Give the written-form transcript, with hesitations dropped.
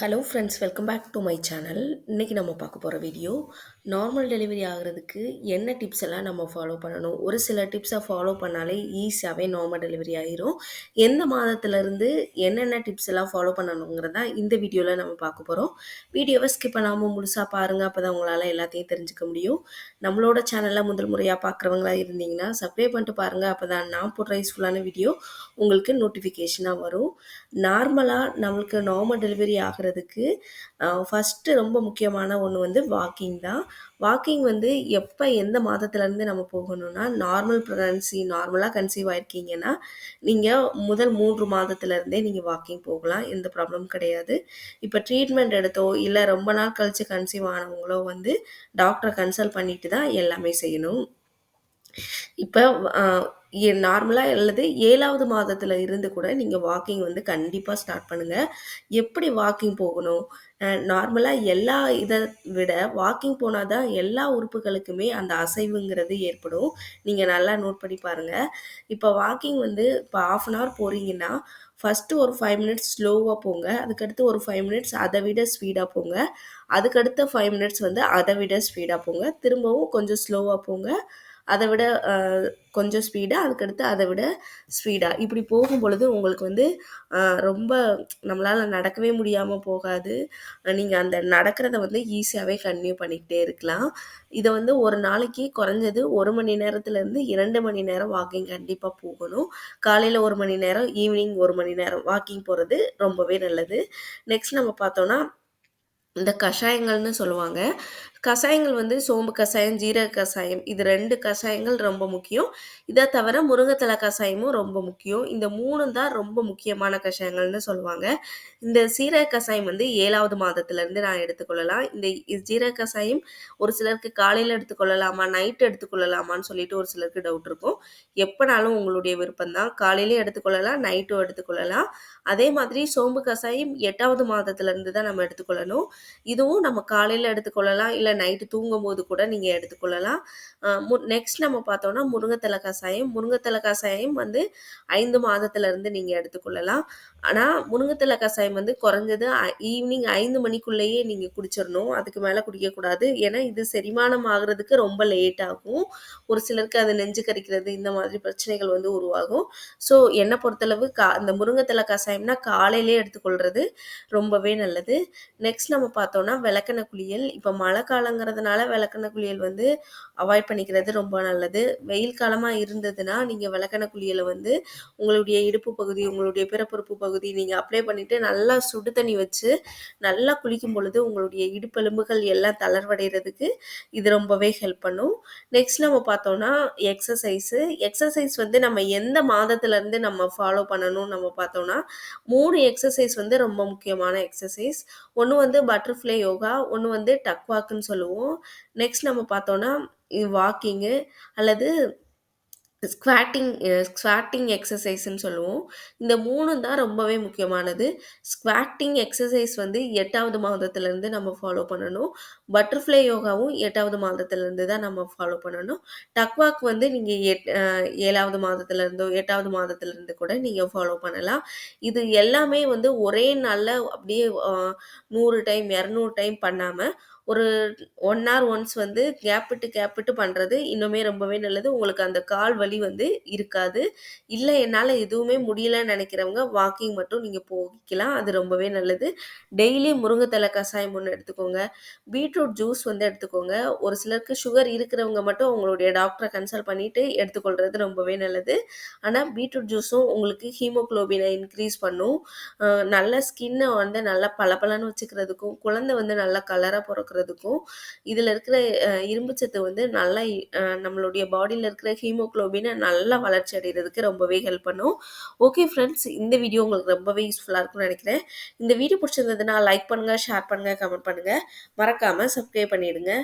Hello friends, welcome back to my channel. இன்றைக்கி நம்ம பார்க்க போகிற வீடியோ நார்மல் டெலிவரி ஆகிறதுக்கு என்ன டிப்ஸ் எல்லாம் நம்ம ஃபாலோ பண்ணணும். ஒரு சில டிப்ஸை ஃபாலோ பண்ணாலே ஈஸியாகவே நார்மல் டெலிவரி ஆகிரும். எந்த மாதத்துலேருந்து என்னென்ன டிப்ஸ் எல்லாம் ஃபாலோ பண்ணணுங்கிறதா இந்த வீடியோவில் நம்ம பார்க்க போகிறோம். வீடியோவை ஸ்கிப் பண்ணாமல் முழுசாக பாருங்கள், அப்போ தான் உங்களால் எல்லாத்தையும் தெரிஞ்சுக்க முடியும். நம்மளோட சேனலில் முதல் முறையாக பார்க்குறவங்களா இருந்தீங்கன்னா சப்ஸ்கிரைப் பண்ணிட்டு பாருங்கள், அப்போ தான் நான் போடுற யூஸ்ஃபுல்லான வீடியோ உங்களுக்கு நோட்டிஃபிகேஷனாக வரும். நார்மலாக நம்மளுக்கு நார்மல் டெலிவரி ஆகிறதுக்கு ஃபஸ்ட்டு ரொம்ப முக்கியமான ஒன்று வந்து வாக்கிங் தான். வாக்கிங் வந்து எப்போ எந்த மாதத்துலேருந்து நம்ம போகணும்னா, நார்மல் ப்ரெக்னன்சி நார்மலாக கன்சீவ் ஆயிருக்கீங்கன்னா நீங்கள் முதல் 3 மாதத்துலேருந்தே நீங்கள் வாக்கிங் போகலாம், எந்த ப்ராப்ளமும் கிடையாது. இப்போ ட்ரீட்மெண்ட் எடுத்தோ இல்லை ரொம்ப நாள் கழித்து கன்சீவ் ஆனவங்களோ வந்து டாக்டரை கன்சல்ட் பண்ணிட்டு தான் எல்லாமே செய்யணும். இப்போ நார்மலாக அல்லது 7வது மாதத்தில் இருந்து கூட நீங்கள் வாக்கிங் வந்து கண்டிப்பாக ஸ்டார்ட் பண்ணுங்கள். எப்படி வாக்கிங் போகணும்? நார்மலாக எல்லா இதை விட வாக்கிங் போனால் தான் எல்லா உறுப்புகளுக்குமே அந்த அசைவுங்கிறது ஏற்படும். நீங்கள் நல்லா நோட் பண்ணி பாருங்கள். இப்போ வாக்கிங் வந்து இப்போ 1/2 hour போகிறீங்கன்னா ஃபஸ்ட்டு ஒரு 5 மினிட்ஸ் ஸ்லோவாக போங்க. அதுக்கடுத்து ஒரு 5 மினிட்ஸ் அதை விட ஸ்பீடாக போங்க. அதுக்கடுத்த 5 மினிட்ஸ் வந்து அதை விட ஸ்பீடாக போங்க. திரும்பவும் கொஞ்சம் ஸ்லோவாக போங்க. அதை விட கொஞ்சம் ஸ்பீடாக, அதுக்கடுத்து அதை விட ஸ்பீடாக இப்படி போகும்பொழுது உங்களுக்கு வந்து ரொம்ப நம்மளால் நடக்கவே முடியாமல் போகாது. நீங்கள் அந்த நடக்கிறத வந்து ஈஸியாகவே கன்டினியூ பண்ணிக்கிட்டே இருக்கலாம். இதை வந்து ஒரு நாளைக்கு குறைஞ்சது 1 மணி நேரத்துலேருந்து 2 மணி நேரம் வாக்கிங் கண்டிப்பாக போகணும். காலையில் 1 மணி நேரம், ஈவினிங் 1 மணி நேரம் வாக்கிங் போகிறது ரொம்பவே நல்லது. நெக்ஸ்ட் நம்ம பார்த்தோன்னா இந்த கஷாயங்கள்னு சொல்லுவாங்க. கஷாயங்கள் வந்து சோம்பு கஷாயம், ஜீரக கஷாயம், இது 2 கஷாயங்கள் ரொம்ப முக்கியம். இதை தவிர முருங்கைத்தலை கஷாயமும் ரொம்ப முக்கியம். இந்த 3ம் தான் ரொம்ப முக்கியமான கஷாயங்கள்னு சொல்லுவாங்க. இந்த சீரக கஷாயம் வந்து 7வது மாதத்துலேருந்து நான் எடுத்துக்கொள்ளலாம். இந்த ஜீரக கஷாயம் ஒரு சிலருக்கு காலையில் எடுத்துக்கொள்ளலாமா, நைட்டு எடுத்துக்கொள்ளலாமான்னு சொல்லிட்டு ஒரு சிலருக்கு டவுட் இருக்கும். எப்போனாலும் உங்களுடைய விருப்பம் தான். காலையிலேயும் எடுத்துக்கொள்ளலாம், நைட்டும் எடுத்துக்கொள்ளலாம். அதே மாதிரி சோம்பு கஷாயம் 8வது மாதத்துலேருந்து தான் நம்ம எடுத்துக்கொள்ளணும். இதுவும் நம்ம காலையில் எடுத்துக்கொள்ளலாம், இல்லை நைட்டு தூங்கும்போது கூட நீங்கள் எடுத்துக்கொள்ளலாம். நெக்ஸ்ட் நம்ம பார்த்தோம்னா முருங்கைத்தலை கஷாயம். முருங்கைத்தலை கஷாயம் வந்து 5 மாதத்துலேருந்து நீங்கள் எடுத்துக்கொள்ளலாம். ஆனால் முருங்கைத்தலை கஷாயம் வந்து குறைஞ்சது ஈவினிங் 5 மணிக்குள்ளேயே நீங்கள் குடிச்சிடணும். அதுக்கு மேலே குடிக்கக்கூடாது. ஏன்னா இது செரிமானம் ஆகிறதுக்கு ரொம்ப லேட் ஆகும். ஒரு சிலருக்கு அது நெஞ்சு கரிக்கிறது இந்த மாதிரி பிரச்சனைகள் வந்து உருவாகும். ஸோ என்னை பொறுத்தளவு இந்த முருங்கைத்தலை கஷாயம்னா காலையிலே எடுத்துக்கொள்வது ரொம்பவே நல்லது. நெக்ஸ்ட் நம்ம பார்த்தோம்னா விளக்கெண்ணெய் குளியல். இப்போ மழை காலங்கிறதுனால விளக்கெண்ணெய் குளியல் வந்து அவாய்ட் பண்ணிக்கிறது ரொம்ப நல்லது. வெயில் காலமாக இருந்ததுன்னா நீங்கள் விளக்கெண்ணெய் குளியலை வந்து உங்களுடைய இடுப்பு பகுதி, உங்களுடைய பிறப்புறுப்பு பகுதி நீங்கள் அப்ளை பண்ணிவிட்டு நல்லா சுடு தண்ணி வச்சு நல்லா குளிக்கும் பொழுது உங்களுடைய இடுப்பெலும்புகள் எல்லாம் தளர்வடைகிறதுக்கு இது ரொம்பவே ஹெல்ப் பண்ணும். நெக்ஸ்ட் நம்ம பார்த்தோம்னா எக்ஸசைஸ் வந்து நம்ம எந்த மாதத்துலேருந்து நம்ம ஃபாலோ பண்ணணும் நம்ம பார்த்தோம்னா 3 எக்ஸசைஸ் வந்து ரொம்ப முக்கியமான எக்ஸசைஸ். ஒன்று வந்து பட்டர்ஃப்ளை யோகா, ஒன்று வந்து டக் வாக்குன்னு சொல்லுவோம். நெக்ஸ்ட் நம்ம பார்த்தோன்னா வாக்கிங்கு அல்லது ஸ்குவாட்டிங் எக்ஸசைஸ்ன்னு சொல்லுவோம். இந்த 3ம் தான் ரொம்பவே முக்கியமானது. ஸ்குவாட்டிங் எக்ஸசைஸ் வந்து 8வது மாதத்துலேருந்து நம்ம ஃபாலோ பண்ணணும். பட்டர்ஃப்ளை யோகாவும் 8வது மாதத்துலேருந்து தான் நம்ம ஃபாலோ பண்ணணும். டக் வாக் வந்து நீங்கள் 7வது மாதத்துலேருந்தோ 8வது மாதத்துலேருந்து கூட நீங்கள் ஃபாலோ பண்ணலாம். இது எல்லாமே வந்து ஒரே நாளில் அப்படியே 100 டைம் 200 டைம் பண்ணாமல் ஒரு 1 hour ஒன்ஸ் வந்து கேப் விட்டு பண்ணுறது இன்னுமே ரொம்பவே நல்லது. உங்களுக்கு அந்த கால் வலி வந்து இருக்காது. இல்லை என்னால் எதுவுமே முடியலன்னு நினைக்கிறவங்க வாக்கிங் மட்டும் நீங்கள் போய்க்கலாம். அது ரொம்பவே நல்லது. டெய்லி முருங்கைத்தலை கஷாயம் ஒன்று எடுத்துக்கோங்க. பீட்ரூட் ஜூஸ் வந்து எடுத்துக்கோங்க. ஒரு சிலருக்கு சுகர் இருக்கிறவங்க மட்டும் உங்களுடைய டாக்டரை கன்சல்ட் பண்ணிவிட்டு எடுத்துக்கொள்கிறது ரொம்பவே நல்லது. ஆனால் பீட்ரூட் ஜூஸும் உங்களுக்கு ஹீமோகுளோபினை இன்க்ரீஸ் பண்ணும். நல்ல ஸ்கின்னை வந்து நல்லா பளபளன்னு வச்சுக்கிறதுக்கும், குழந்தை வந்து நல்லா கலராக பிறக்கிறதுக்கும், இதில் இருக்கிற இரும்புச்சத்து வந்து நல்லா நம்மளுடைய பாடியில் இருக்கிற ஹீமோகுளோபினை நல்லா வளர்ச்சி அடைகிறதுக்கு ரொம்பவே ஹெல்ப் பண்ணும். ஓகே ஃப்ரெண்ட்ஸ், இந்த வீடியோ உங்களுக்கு ரொம்பவே யூஸ்ஃபுல்லாக இருக்கும்னு நினைக்கிறேன். இந்த வீடியோ பிடிச்சிருந்ததுன்னா லைக் பண்ணுங்கள், ஷேர் பண்ணுங்கள், கமெண்ட் பண்ணுங்கள். மறக்காமல் சப்ஸ்கிரைப் பண்ணிவிடுங்க.